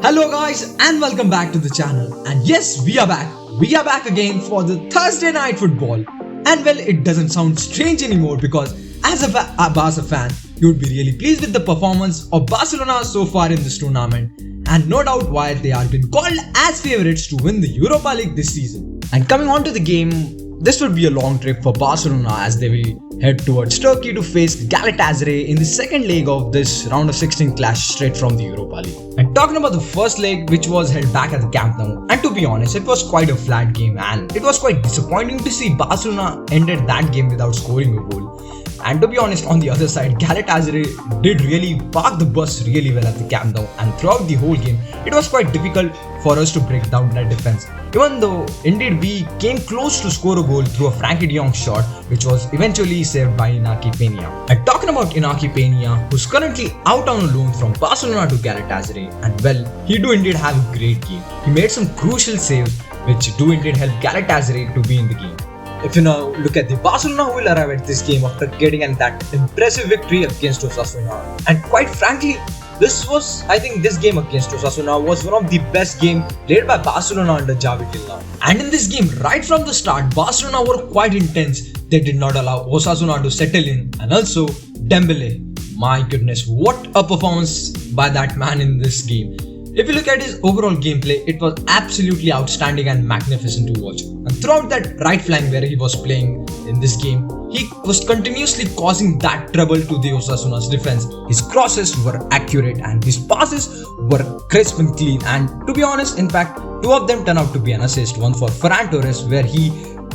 Hello guys and welcome back to the channel. And yes, we are back. We are back again for the Thursday night football. And well, it doesn't sound strange anymore because as a Barca fan, you would be really pleased with the performance of Barcelona so far in this tournament. And no doubt why they are been called as favourites to win the Europa League this season. And coming on to the game, this would be a long trip for Barcelona as they will head towards Turkey to face Galatasaray in the second leg of this round of 16 clash straight from the Europa League. And talking about the first leg, which was held back at the Camp Nou, and to be honest, it was quite a flat game and it was quite disappointing to see Barcelona ended that game without scoring a goal. And to be honest, on the other side, Galatasaray did really park the bus really well at the Camp Nou, and throughout the whole game, it was quite difficult for us to break down that defense. Even though, indeed, we came close to score a goal through a Frankie de Jong shot, which was eventually saved by Inaki Peña. And talking about Inaki Peña, who's currently out on a loan from Barcelona to Galatasaray, and well, he do indeed have a great game. He made some crucial saves, which do indeed help Galatasaray to be in the game. If you now look at the Barcelona who will arrive at this game after getting that impressive victory against Osasuna, and quite frankly, this game against Osasuna was one of the best games played by Barcelona under Xavi till now. And in this game, right from the start, Barcelona were quite intense. They did not allow Osasuna to settle in, and also Dembele. My goodness, what a performance by that man in this game. If you look at his overall gameplay, it was absolutely outstanding and magnificent to watch. And throughout that right flank where he was playing in this game, he was continuously causing that trouble to the Osasuna's defense. His crosses were accurate and his passes were crisp and clean. And to be honest, in fact, two of them turned out to be an assist. One for Ferran Torres where he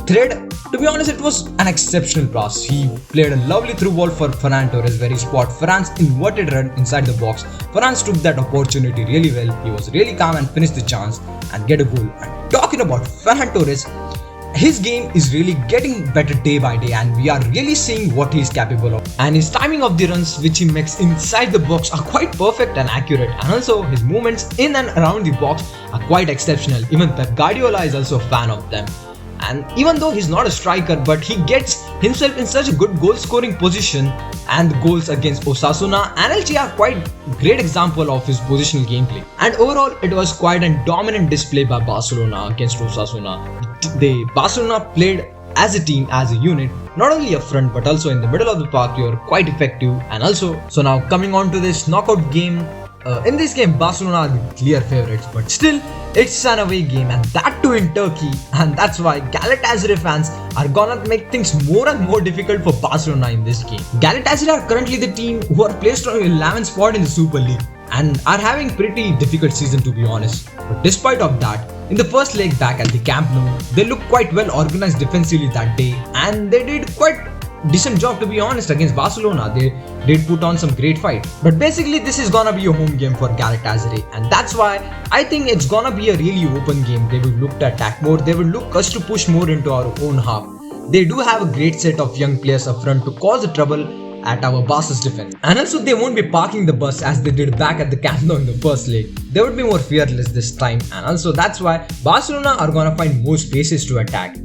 thread. To be honest, it was an exceptional pass. He played a lovely through ball for Ferran Torres where he spotted Ferran's inverted run inside the box. Ferran took that opportunity really well. He was really calm and finished the chance and get a goal. And talking about Ferran Torres, his game is really getting better day by day and we are really seeing what he is capable of. And his timing of the runs which he makes inside the box are quite perfect and accurate, and also his movements in and around the box are quite exceptional. Even Pep Guardiola is also a fan of them. And even though he's not a striker, but he gets himself in such a good goal scoring position, and the goals against Osasuna and Elche are quite great example of his positional gameplay. And overall, it was quite a dominant display by Barcelona against Osasuna. Barcelona played as a team, as a unit, not only up front but also in the middle of the park. They were quite effective. And also, so now coming on to this knockout game, in this game Barcelona are the clear favourites, but still it's an away game and that too in Turkey, and that's why Galatasaray fans are gonna make things more and more difficult for Barcelona in this game. Galatasaray are currently the team who are placed on 11th spot in the Super League and are having pretty difficult season to be honest. But despite of that, in the first leg back at the Camp Nou, they looked quite well organized defensively that day and they did quite decent job to be honest against Barcelona. They did put on some great fight. But basically this is gonna be a home game for Galatasaray, and that's why I think it's gonna be a really open game. They will look to attack more, they will look us to push more into our own half. They do have a great set of young players up front to cause the trouble at our Barca's defense. And also they won't be parking the bus as they did back at the Camp Nou in the first leg. They would be more fearless this time, and also that's why Barcelona are gonna find more spaces to attack.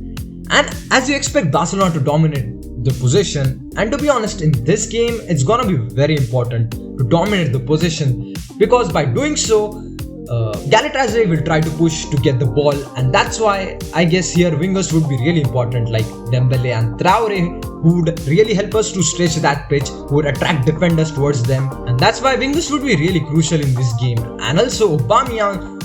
And as you expect Barcelona to dominate the possession, and to be honest, in this game it's gonna be very important to dominate the possession, because by doing so Galatasaray will try to push to get the ball, and that's why I guess here wingers would be really important like Dembele and Traore, who would really help us to stretch that pitch, who would attract defenders towards them, and that's why wingers would be really crucial in this game. And also Aubameyang,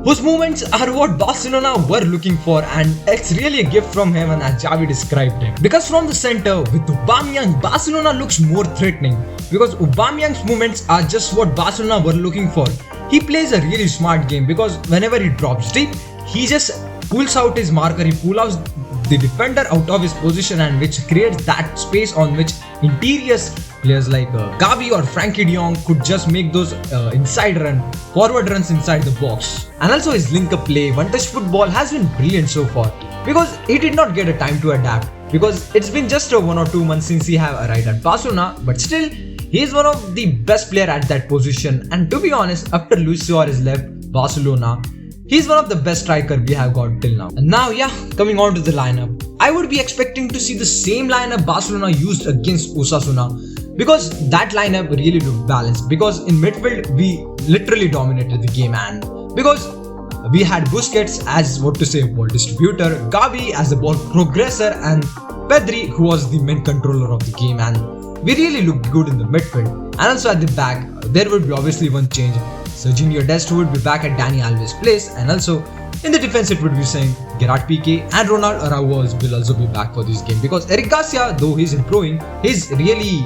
whose movements are what Barcelona were looking for, and it's really a gift from heaven as Xavi described him. Because from the center with Aubameyang, Barcelona looks more threatening because Aubameyang's movements are just what Barcelona were looking for. He plays a really smart game because whenever he drops deep, he just pulls out his marker, he pulls out the defender out of his position, and which creates that space on which interiors players like Gavi or Frankie de Jong could just make those forward runs inside the box. And also his link-up play, one-touch football has been brilliant so far because he did not get a time to adapt, because it's been just 1 or 2 months since he have arrived at Barcelona, but still he is one of the best player at that position. And to be honest, after Luis Suarez left Barcelona, he's one of the best striker we have got till now. And now coming on to the lineup, I would be expecting to see the same lineup Barcelona used against Osasuna. because that lineup really looked balanced, because in midfield we literally dominated the game, and because we had Busquets as ball distributor, Gavi as the ball progressor, and Pedri who was the main controller of the game, and we really looked good in the midfield. And also at the back there would be obviously one change. Serginho Dest would be back at Dani Alves' place, and also in the defense it would be same. Gerard Piqué and Ronald Araujo will also be back for this game, because Eric Garcia, though he's improving, he's really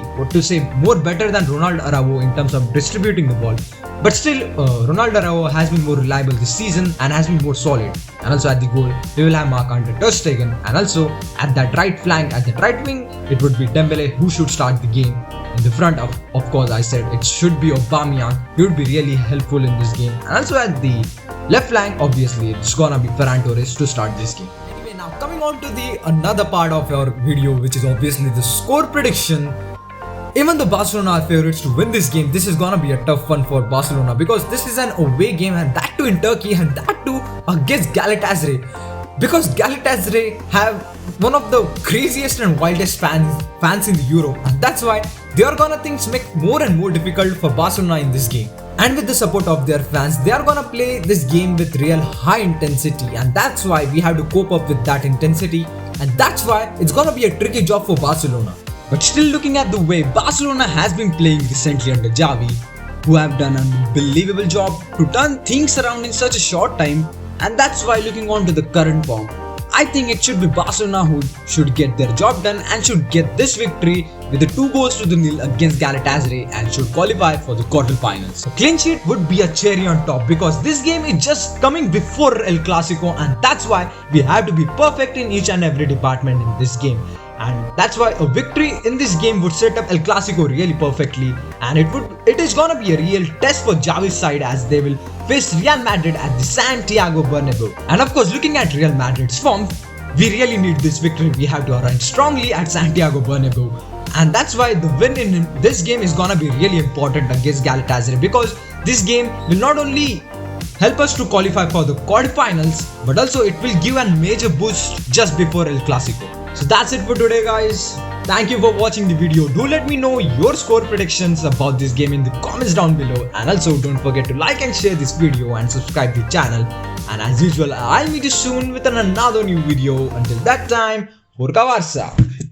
more better than Ronald Araujo in terms of distributing the ball. But still, Ronald Araujo has been more reliable this season and has been more solid. And also at the goal, we will have Marc-Andre ter Stegen, and also at that right flank, at that right wing, it would be Dembele who should start the game. In the front, of course, I said it should be Aubameyang. He would be really helpful in this game. And also at the left flank, obviously, it's gonna be Ferran Torres to start this game. Anyway, now coming on to the another part of our video, which is obviously the score prediction. Even though Barcelona are favorites to win this game, this is gonna be a tough one for Barcelona, because this is an away game, and that too in Turkey, and that too against Galatasaray. Because Galatasaray have one of the craziest and wildest fans in Europe, and that's why they are gonna things make more and more difficult for Barcelona in this game. And with the support of their fans, they are gonna play this game with real high intensity, and that's why we have to cope up with that intensity, and that's why it's gonna be a tricky job for Barcelona. But still, looking at the way Barcelona has been playing recently under Xavi, who have done an unbelievable job to turn things around in such a short time, and that's why looking on to the current form, I think it should be Barcelona who should get their job done and should get this victory with the 2-0 against Galatasaray and should qualify for the quarterfinals. So clean sheet would be a cherry on top, because this game is just coming before El Clasico, and that's why we have to be perfect in each and every department in this game. And that's why a victory in this game would set up El Clasico really perfectly, and it is gonna be a real test for Xavi's side, as they will face Real Madrid at the Santiago Bernabeu. And of course, looking at Real Madrid's form, we really need this victory. We have to arrive strongly at Santiago Bernabeu, and that's why the win in this game is gonna be really important against Galatasaray, because this game will not only help us to qualify for the quarterfinals, but also it will give a major boost just before El Clasico. So that's it for today, guys. Thank you for watching the video. Do let me know your score predictions about this game in the comments down below, and also don't forget to like and share this video and subscribe to the channel. And as usual, I'll meet you soon with another new video. Until that time, Forca Barça!